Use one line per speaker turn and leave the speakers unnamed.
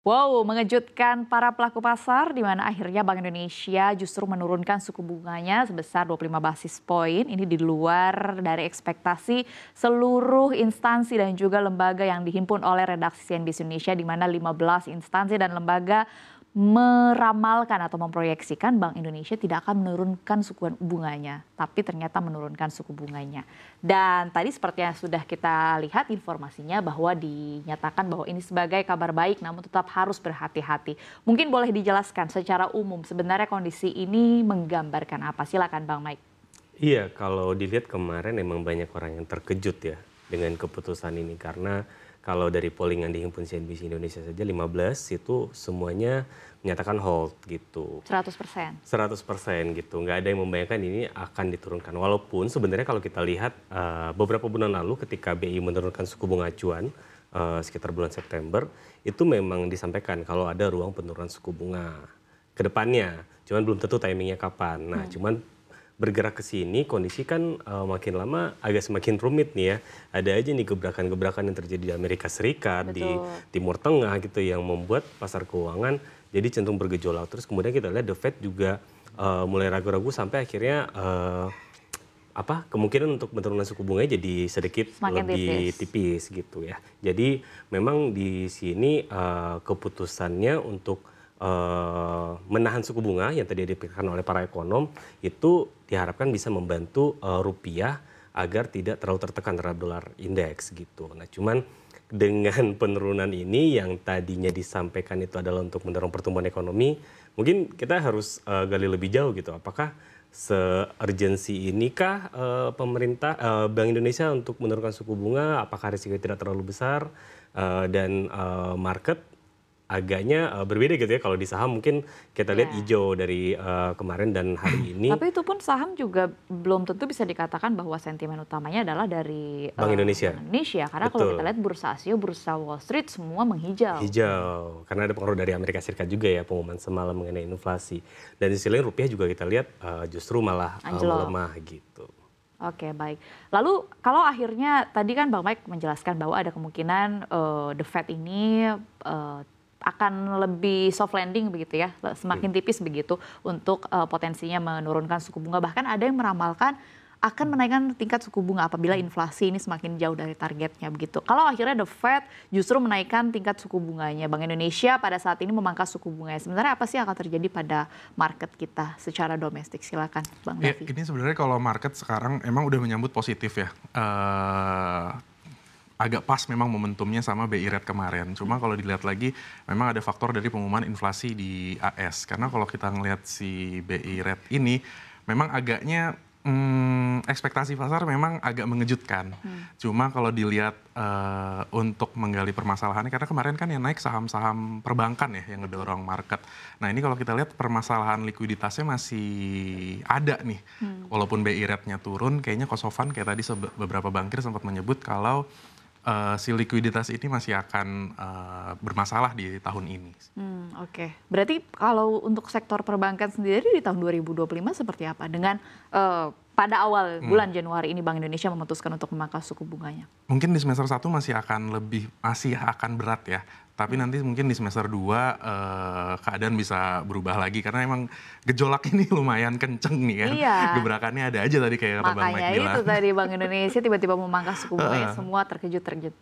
Wow, mengejutkan para pelaku pasar di mana akhirnya Bank Indonesia justru menurunkan suku bunganya sebesar 25 basis poin. Ini di luar dari ekspektasi seluruh instansi dan juga lembaga yang dihimpun oleh redaksi CNBC Indonesia di mana 15 instansi dan lembaga meramalkan atau memproyeksikan Bank Indonesia tidak akan menurunkan suku bunganya, tapi ternyata menurunkan suku bunganya. Dan tadi seperti yang sudah kita lihat informasinya bahwa dinyatakan bahwa ini sebagai kabar baik namun tetap harus berhati-hati. Mungkin boleh dijelaskan secara umum sebenarnya kondisi ini menggambarkan apa? Silakan Bang Mike.
Iya, kalau dilihat kemarin memang banyak orang yang terkejut ya dengan keputusan ini karena kalau dari polling yang dihimpun CNBC Indonesia saja 15 itu semuanya menyatakan hold gitu.
100%.
100% gitu. Nggak ada yang membayangkan ini akan diturunkan. Walaupun sebenarnya kalau kita lihat beberapa bulan lalu ketika BI menurunkan suku bunga acuan sekitar bulan September itu memang disampaikan kalau ada ruang penurunan suku bunga ke depannya. Cuman belum tentu timingnya kapan. Nah, cuman bergerak ke sini kondisi kan makin lama agak semakin rumit nih ya. Ada aja nih gebrakan-gebrakan yang terjadi di Amerika Serikat,
Betul.
di Timur Tengah gitu yang membuat pasar keuangan jadi cenderung bergejolak. Terus kemudian kita lihat The Fed juga mulai ragu-ragu sampai akhirnya kemungkinan untuk penurunan suku bunganya jadi sedikit
Semakin
lebih tipis gitu ya. Jadi memang di sini keputusannya untuk menahan suku bunga yang tadi dipikirkan oleh para ekonom itu diharapkan bisa membantu rupiah agar tidak terlalu tertekan terhadap dolar indeks gitu. Nah, cuman dengan penurunan ini yang tadinya disampaikan itu adalah untuk mendorong pertumbuhan ekonomi, mungkin kita harus gali lebih jauh gitu. Apakah se-urgensi inikah pemerintah Bank Indonesia untuk menurunkan suku bunga? Apakah risikonya tidak terlalu besar dan market agaknya berbeda gitu ya. Kalau di saham mungkin kita lihat hijau dari kemarin dan hari ini.
Tapi itu pun saham juga belum tentu bisa dikatakan bahwa sentimen utamanya adalah dari
Bank Indonesia.
Bank Indonesia. Karena kalau kita lihat bursa Asia, bursa Wall Street semua menghijau.
Hijau, karena ada pengaruh dari Amerika Serikat juga ya pengumuman semalam mengenai inflasi. Dan di sisi lain rupiah juga kita lihat justru malah melemah gitu.
Oke, baik. Lalu kalau akhirnya tadi kan Bang Mike menjelaskan bahwa ada kemungkinan The Fed ini akan lebih soft landing begitu ya, semakin tipis begitu untuk potensinya menurunkan suku bunga. Bahkan ada yang meramalkan akan menaikkan tingkat suku bunga apabila inflasi ini semakin jauh dari targetnya begitu. Kalau akhirnya The Fed justru menaikkan tingkat suku bunganya, Bank Indonesia pada saat ini memangkas suku bunganya. Sebenarnya apa sih yang akan terjadi pada market kita secara domestik? Silakan Bang Davi.
Ini sebenarnya kalau market sekarang emang udah menyambut positif ya. Agak pas memang momentumnya sama BI Rate kemarin. Cuma kalau dilihat lagi memang ada faktor dari pengumuman inflasi di AS. Karena kalau kita ngelihat si BI Rate ini memang agaknya ekspektasi pasar memang agak mengejutkan. Cuma kalau dilihat untuk menggali permasalahannya, karena kemarin kan yang naik saham-saham perbankan ya yang ngedorong market. Nah ini kalau kita lihat permasalahan likuiditasnya masih ada nih. Walaupun BI Rate-nya turun, kayaknya cost of fund kayak tadi beberapa bankir sempat menyebut kalau si likuiditas ini masih akan bermasalah di tahun ini.
Oke. Berarti kalau untuk sektor perbankan sendiri di tahun 2025 seperti apa? Dengan pada awal bulan Januari ini Bank Indonesia memutuskan untuk memangkas suku bunganya.
Mungkin di semester 1 masih akan berat ya. Tapi nanti mungkin di semester 2 keadaan bisa berubah lagi. Karena emang gejolak ini lumayan kenceng nih kan.
Iya.
Gebrakannya ada aja tadi kayak kata Bang Mike bilang.
Makanya itu tadi Bank Indonesia tiba-tiba memangkas suku bunganya, semua terkejut-terkejut.